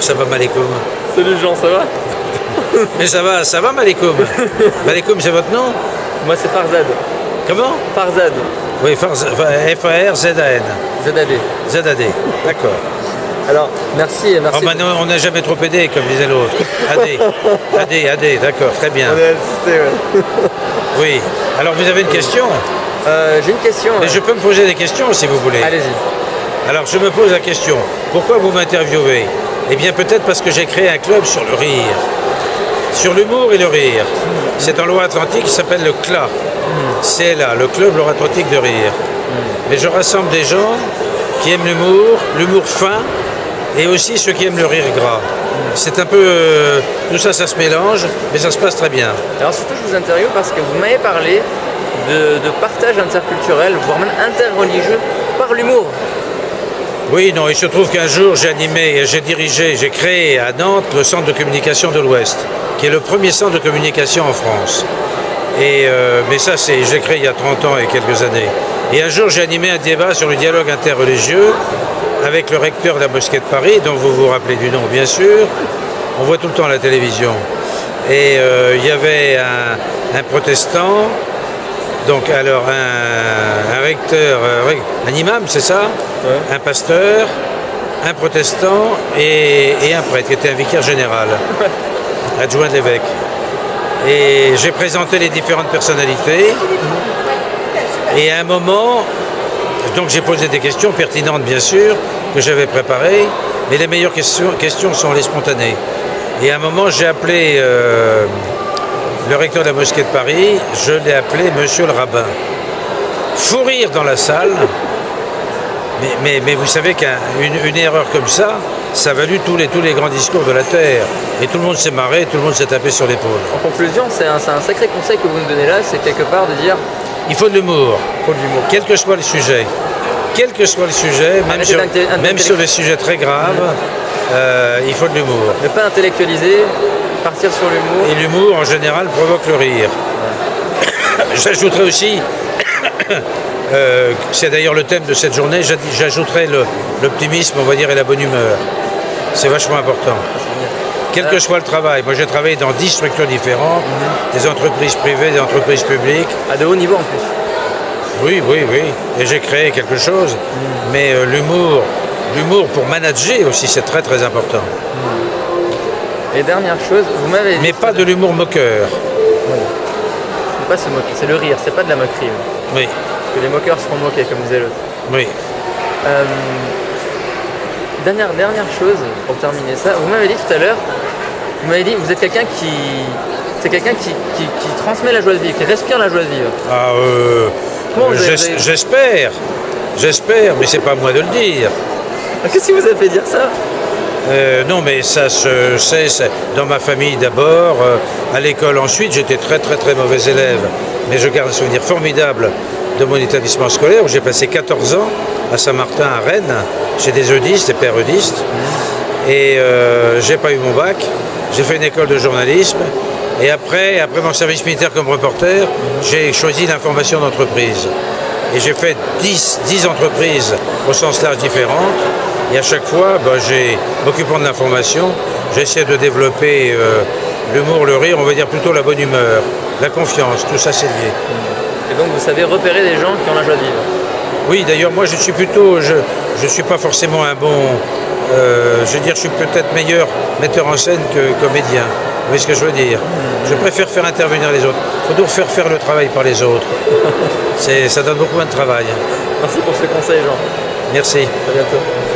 Ça va, Malikoum? Salut Jean, ça va? Mais ça va, Malikoum? Malikoum, c'est votre nom? Moi c'est Farzad. Comment? Farzad. Oui, F-A-R-Z-A-N. ZAD. Z-A-D, d'accord. Alors, merci. Oh, maintenant, on n'a jamais trop aidé, comme disait l'autre. AD, d'accord, très bien. On a assisté, ouais. Oui. Alors, vous avez une question? J'ai une question. Mais je peux me poser des questions, si vous voulez. Allez-y. Alors, je me pose la question. Pourquoi vous m'interviewez? Eh bien, peut-être parce que j'ai créé un club sur le rire. Sur l'humour et le rire. C'est en Loire-Atlantique qui s'appelle le CLA. C'est là, le Club Loire-Atlantique de rire. Mais je rassemble des gens qui aiment l'humour fin, et aussi ceux qui aiment le rire gras. C'est un peu... tout ça, ça se mélange, mais ça se passe très bien. Alors surtout, je vous interviewe parce que vous m'avez parlé de partage interculturel, voire même interreligieux, par l'humour. Oui, non, il se trouve qu'un jour, j'ai créé à Nantes le Centre de communication de l'Ouest, qui est le premier centre de communication en France. Mais ça, j'ai créé il y a 30 ans et quelques années. Et un jour, j'ai animé un débat sur le dialogue interreligieux avec le recteur de la mosquée de Paris, dont vous vous rappelez du nom, bien sûr. On voit tout le temps à la télévision. Et il y avait un protestant, donc alors un recteur, un imam, c'est ça? Ouais. Un pasteur, un protestant et un prêtre, qui était un vicaire général, adjoint de l'évêque. Et j'ai présenté les différentes personnalités. Et à un moment, donc j'ai posé des questions pertinentes, bien sûr, que j'avais préparées, mais les meilleures questions sont les spontanées. Et à un moment, j'ai appelé le recteur de la mosquée de Paris, je l'ai appelé Monsieur le rabbin. Fou rire dans la salle, mais vous savez qu'une erreur comme ça a valu tous les grands discours de la Terre. Et tout le monde s'est marré, tout le monde s'est tapé sur l'épaule. En conclusion, c'est un sacré conseil que vous me donnez là, c'est quelque part de dire... Il faut de l'humour. Quel que soit le sujet. Quel que soit le sujet, même sur les sujets très graves, il faut de l'humour. Ne pas intellectualiser, partir sur l'humour. Et l'humour, en général, provoque le rire. Ouais. J'ajouterai aussi, c'est d'ailleurs le thème de cette journée, j'ajouterai l'optimisme, on va dire, et la bonne humeur. C'est vachement important. Quel que soit le travail. Moi, j'ai travaillé dans 10 structures différentes, des entreprises privées, des entreprises publiques. À de haut niveau, en plus. Oui. Et j'ai créé quelque chose. Mais l'humour pour manager aussi, c'est très, très important. Et dernière chose, vous m'avez dit... Mais pas de l'humour moqueur. Oui. C'est pas se moquer, c'est le rire, c'est pas de la moquerie. Oui. Parce que les moqueurs seront moqués, comme disait l'autre. Oui. Dernière chose, pour terminer ça, vous m'avez dit tout à l'heure, vous êtes quelqu'un qui transmet la joie de vivre, qui respire la joie de vivre. J'espère, mais c'est pas à moi de le dire. Qu'est-ce qui vous a fait dire ça? Non, mais ça se sait, dans ma famille d'abord, à l'école ensuite, j'étais très mauvais élève, mais je garde un souvenir formidable de mon établissement scolaire où j'ai passé 14 ans à Saint-Martin, à Rennes, chez des eudistes, des pères eudistes, et j'ai pas eu mon bac, j'ai fait une école de journalisme, et après mon service militaire comme reporter, j'ai choisi l'information d'entreprise. Et j'ai fait 10 entreprises au sens large différentes, et à chaque fois, m'occupant de l'information, j'ai essayé de développer l'humour, le rire, on va dire plutôt la bonne humeur, la confiance, tout ça c'est lié. Et donc vous savez repérer des gens qui ont la joie de vivre. Oui, d'ailleurs, moi, je suis pas forcément un bon... je suis peut-être meilleur metteur en scène que comédien. Vous voyez ce que je veux dire? Je préfère faire intervenir les autres. Il faut donc faire le travail par les autres. Ça donne beaucoup moins de travail. Merci pour ce conseil, Jean. Merci. À bientôt.